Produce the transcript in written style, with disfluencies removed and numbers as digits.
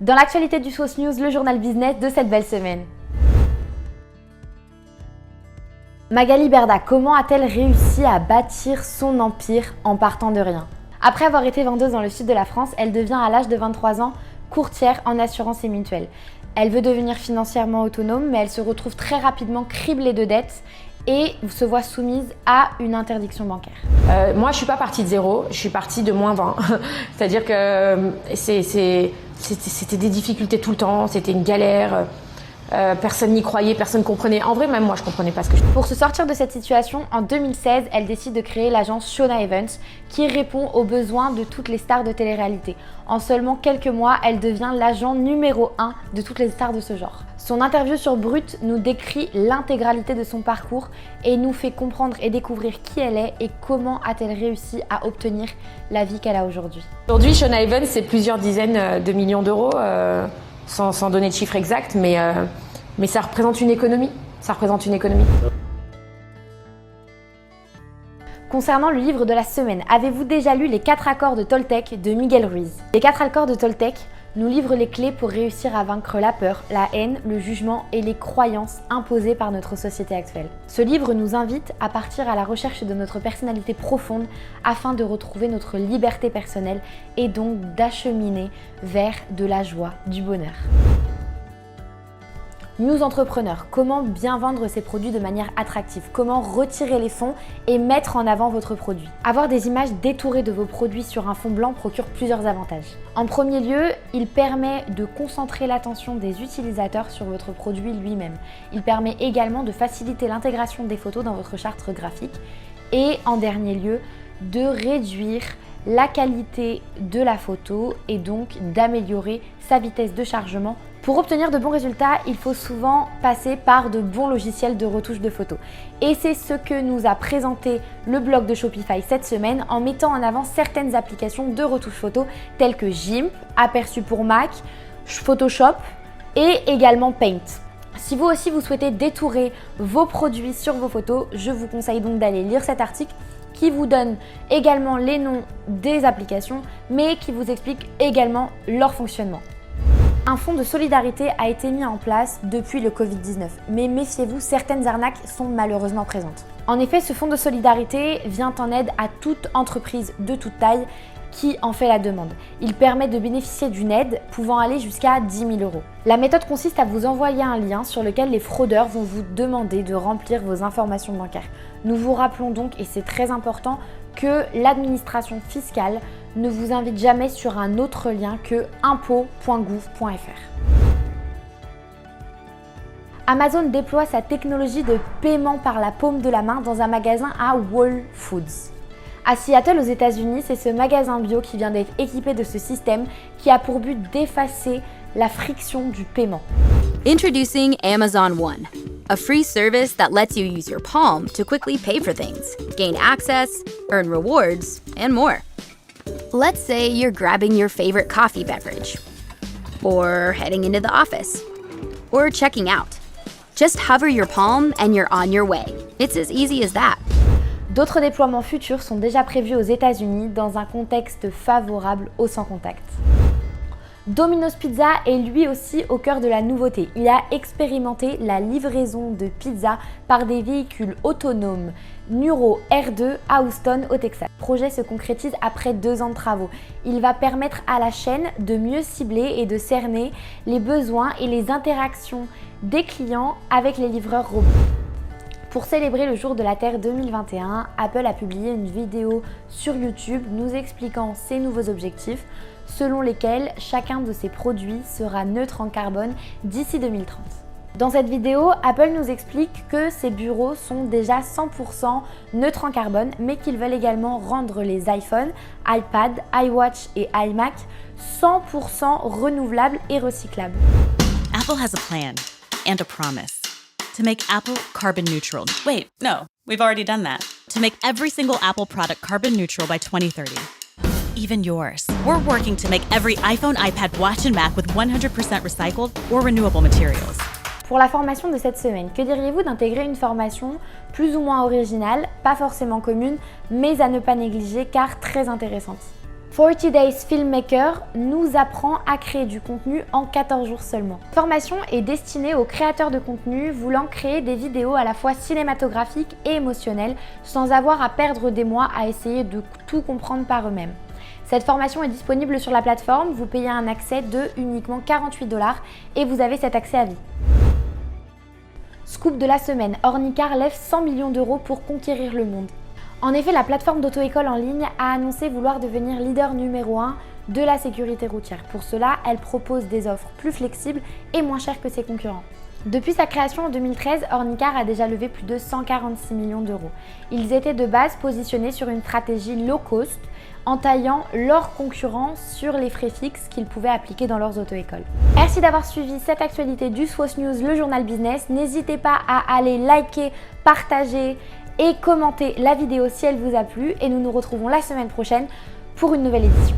Dans l'actualité du Sauce News, le journal business de cette belle semaine. Magali Berda, comment a-t-elle réussi à bâtir son empire en partant de rien? Après avoir été vendeuse dans le sud de la France, elle devient à l'âge de 23 ans courtière en assurance et mutuelle. Elle veut devenir financièrement autonome, mais elle se retrouve très rapidement criblée de dettes et se voit soumise à une interdiction bancaire. Moi, je suis pas partie de zéro, je suis partie de moins 20. C'est-à-dire que c'était des difficultés tout le temps, c'était une galère. Personne n'y croyait, personne ne comprenait. En vrai, même moi, je ne comprenais pas ce que je faisais. Pour se sortir de cette situation, en 2016, elle décide de créer l'agence Shona Evans, qui répond aux besoins de toutes les stars de télé-réalité. En seulement quelques mois, elle devient l'agent numéro 1 de toutes les stars de ce genre. Son interview sur Brut nous décrit l'intégralité de son parcours et nous fait comprendre et découvrir qui elle est et comment a-t-elle réussi à obtenir la vie qu'elle a aujourd'hui. Aujourd'hui, Shona Evans, c'est plusieurs dizaines de millions d'euros. Sans donner de chiffres exacts, mais ça représente une économie. Concernant le livre de la semaine, avez-vous déjà lu Les 4 accords de Toltec de Miguel Ruiz? Les 4 accords de Toltec nous livrent les clés pour réussir à vaincre la peur, la haine, le jugement et les croyances imposées par notre société actuelle. Ce livre nous invite à partir à la recherche de notre personnalité profonde afin de retrouver notre liberté personnelle et donc d'acheminer vers de la joie, du bonheur. News Entrepreneur, comment bien vendre ses produits de manière attractive, comment retirer les fonds et mettre en avant votre produit. Avoir des images détourées de vos produits sur un fond blanc procure plusieurs avantages. En premier lieu, il permet de concentrer l'attention des utilisateurs sur votre produit lui-même. Il permet également de faciliter l'intégration des photos dans votre charte graphique et en dernier lieu, de réduire la qualité de la photo et donc d'améliorer sa vitesse de chargement. Pour obtenir de bons résultats, il faut souvent passer par de bons logiciels de retouche de photos. Et c'est ce que nous a présenté le blog de Shopify cette semaine en mettant en avant certaines applications de retouche photo telles que GIMP, Aperçu pour Mac, Photoshop et également Paint. Si vous aussi vous souhaitez détourer vos produits sur vos photos, je vous conseille donc d'aller lire cet article qui vous donne également les noms des applications mais qui vous explique également leur fonctionnement. Un fonds de solidarité a été mis en place depuis le Covid-19, mais méfiez-vous, certaines arnaques sont malheureusement présentes. En effet, ce fonds de solidarité vient en aide à toute entreprise de toute taille qui en fait la demande. Il permet de bénéficier d'une aide pouvant aller jusqu'à 10 000 €. La méthode consiste à vous envoyer un lien sur lequel les fraudeurs vont vous demander de remplir vos informations bancaires. Nous vous rappelons donc, et c'est très important, que l'administration fiscale ne vous invite jamais sur un autre lien que impôts.gouv.fr. Amazon déploie sa technologie de paiement par la paume de la main dans un magasin à Whole Foods. À Seattle, aux États-Unis, c'est ce magasin bio qui vient d'être équipé de ce système qui a pour but d'effacer la friction du paiement. Introducing Amazon One, a free service that lets you use your palm to quickly pay for things, gain access, earn rewards, and more. Let's say you're grabbing your favorite coffee beverage, or heading into the office, or checking out. Just hover your palm and you're on your way. It's as easy as that. D'autres déploiements futurs sont déjà prévus aux États-Unis dans un contexte favorable au sans contact. Domino's Pizza est lui aussi au cœur de la nouveauté. Il a expérimenté la livraison de pizza par des véhicules autonomes Nuro R2 à Houston au Texas. Le projet se concrétise après 2 ans de travaux. Il va permettre à la chaîne de mieux cibler et de cerner les besoins et les interactions des clients avec les livreurs robots. Pour célébrer le jour de la Terre 2021, Apple a publié une vidéo sur YouTube nous expliquant ses nouveaux objectifs, selon lesquels chacun de ses produits sera neutre en carbone d'ici 2030. Dans cette vidéo, Apple nous explique que ses bureaux sont déjà 100% neutres en carbone, mais qu'ils veulent également rendre les iPhones, iPad, iWatch et iMac 100% renouvelables et recyclables. Apple has a plan and a promise. To make Apple carbon neutral. Wait, no, we've already done that. To make every single Apple product carbon neutral by 2030. Even yours. We're working to make every iPhone, iPad, watch, and Mac with 100% recycled or renewable materials. Pour la formation de cette semaine, que diriez-vous d'intégrer une formation plus ou moins originale, pas forcément commune, mais à ne pas négliger car très intéressante? 40 Days Filmmaker nous apprend à créer du contenu en 14 jours seulement. Cette formation est destinée aux créateurs de contenu voulant créer des vidéos à la fois cinématographiques et émotionnelles sans avoir à perdre des mois à essayer de tout comprendre par eux-mêmes. Cette formation est disponible sur la plateforme, vous payez un accès de uniquement 48 $ et vous avez cet accès à vie. Scoop de la semaine, Ornicar lève 100 millions d'euros pour conquérir le monde. En effet, la plateforme d'auto-école en ligne a annoncé vouloir devenir leader numéro 1 de la sécurité routière. Pour cela, elle propose des offres plus flexibles et moins chères que ses concurrents. Depuis sa création en 2013, Ornicar a déjà levé plus de 146 millions d'euros. Ils étaient de base positionnés sur une stratégie low cost, entaillant leurs concurrents sur les frais fixes qu'ils pouvaient appliquer dans leurs auto-écoles. Merci d'avoir suivi cette actualité du SWOS News, le journal business. N'hésitez pas à aller liker, partager et commenter la vidéo si elle vous a plu. Et nous nous retrouvons la semaine prochaine pour une nouvelle édition.